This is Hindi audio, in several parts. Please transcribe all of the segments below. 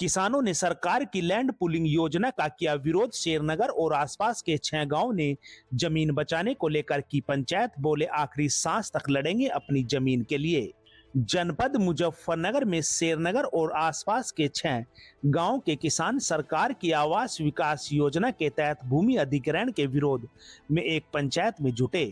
किसानों ने सरकार की लैंड पुलिंग योजना का किया विरोध। शेरनगर और आसपास के 6 गांव ने जमीन बचाने को लेकर की पंचायत, बोले आखिरी सांस तक लड़ेंगे अपनी जमीन के लिए। जनपद मुजफ्फरनगर में शेरनगर और आसपास के 6 गांव के किसान सरकार की आवास विकास योजना के तहत भूमि अधिग्रहण के विरोध में एक पंचायत में जुटे।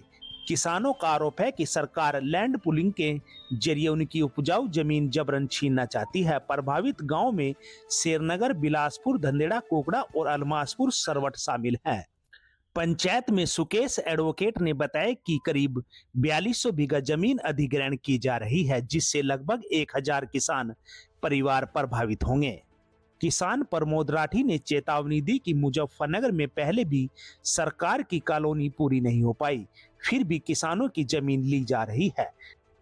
किसानों का आरोप है कि सरकार लैंड पुलिंग के जरिए उनकी उपजाऊ जमीन जबरन छीनना चाहती है। प्रभावित गांव में शेरनगर, बिलासपुर, धंदेड़ा, कोकड़ा और अलमासपुर सरवट शामिल है। पंचायत में सुकेश एडवोकेट ने बताया कि करीब 4200 बीघा जमीन अधिग्रहण की जा रही है, जिससे लगभग 1000 किसान परिवार प्रभावित होंगे। किसान प्रमोद राठी ने चेतावनी दी कि मुजफ्फरनगर में पहले भी सरकार की कॉलोनी पूरी नहीं हो पाई, फिर भी किसानों की जमीन ली जा रही है।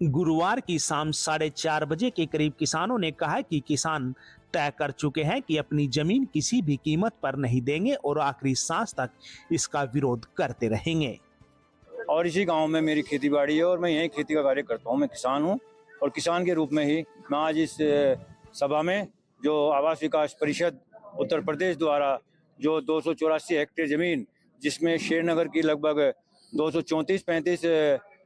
गुरुवार की शाम 4:30 बजे के करीब किसानों ने कहा कि किसान तय कर चुके हैं कि अपनी जमीन किसी भी कीमत पर नहीं देंगे और आखिरी सांस तक इसका विरोध करते रहेंगे। और इसी गांव में मेरी खेती बाड़ी है और मैं यही खेती का कार्य करता हूं। मैं किसान हूं और किसान के रूप में ही मैं आज इस सभा में जो आवास विकास परिषद उत्तर प्रदेश द्वारा जो 284 हेक्टेयर जमीन, जिसमें शेरनगर की लगभग 234-35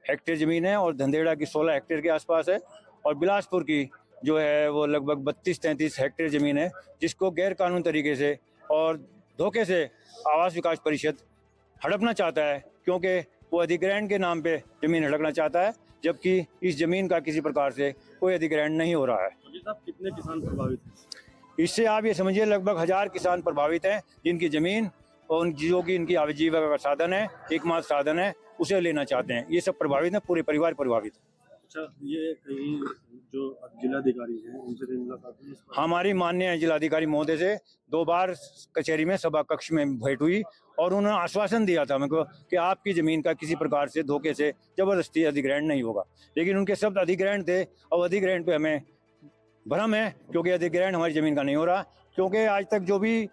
हेक्टेयर जमीन है और धंदेड़ा की 16 हेक्टेयर के आसपास है और बिलासपुर की जो है वो लगभग 32-33 हेक्टेयर जमीन है, जिसको गैर कानून तरीके से और धोखे से आवास विकास परिषद हड़पना चाहता है, क्योंकि वो अधिग्रहण के नाम पे जमीन हड़पना चाहता है, जबकि इस जमीन का किसी प्रकार से कोई अधिग्रहण नहीं हो रहा है। कितने किसान प्रभावित हैं? इससे आप ये समझिए लगभग 1000 किसान प्रभावित हैं, जिनकी जमीन और जो कि इनकी आजीविका का साधन है, एकमात्र साधन है, उसे लेना चाहते हैं। ये सब प्रभावित हैं, पूरे परिवार प्रभावित है। अच्छा, ये कहीं जो जिलाधिकारी हैं उनसे भी मुलाकात हुई? हमारी माननीय जिलाधिकारी महोदय से 2 बार कचहरी में सभा कक्ष में भेंट हुई और उन्होंने आश्वासन दिया था मेरे को कि आपकी जमीन का किसी प्रकार से धोखे से जबरदस्ती अधिग्रहण नहीं होगा, लेकिन उनके शब्द अधिग्रहण थे और अधिग्रहण पे हमें भ्रम है, क्योंकि अधिग्रहण हमारी जमीन का नहीं हो रहा। क्योंकि आज तक जो भी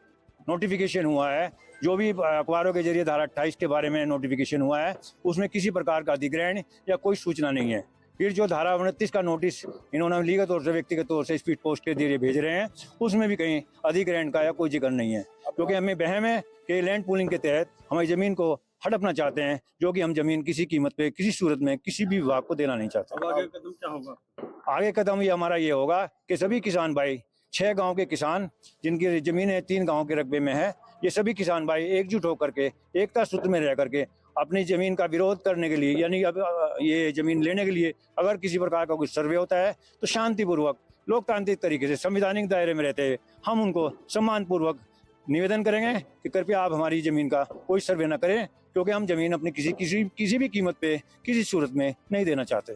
नोटिफिकेशन हुआ है, जो भी अखबारों के जरिए धारा 28 के बारे में नोटिफिकेशन हुआ है, उसमें किसी प्रकार का अधिग्रहण या कोई सूचना नहीं है। फिर जो धारा 29 का नोटिस इन्होंने लीगत तौर से, व्यक्तिगत तौर से स्पीड पोस्ट के जरिए भेज रहे हैं, उसमें भी कहीं अधिग्रहण का या कोई जिक्र नहीं है, क्योंकि हमें वहम है कि लैंड पूलिंग के तहत हमारी जमीन को हड़पना चाहते हैं, जो कि हम जमीन किसी कीमत पे, किसी सूरत में, किसी भी विभाग को देना नहीं चाहते। अब आगे कदम क्या होगा? आगे कदम ये हमारा ये होगा कि सभी किसान भाई, 6 गांव के किसान जिनकी जमीनें 3 गांव के रकबे में है, ये सभी किसान भाई एकजुट होकर के, एकता सूत्र में रह करके अपनी जमीन का विरोध करने के लिए, यानी अब ये जमीन लेने के लिए अगर किसी प्रकार का कुछ सर्वे होता है तो शांतिपूर्वक, लोकतांत्रिक तरीके से, संवैधानिक दायरे में रहते हुए हम उनको सम्मानपूर्वक निवेदन करेंगे कि कृपया आप हमारी जमीन का कोई सर्वे न करें, क्योंकि हम जमीन अपनी किसी भी कीमत पे, किसी सूरत में नहीं देना चाहते।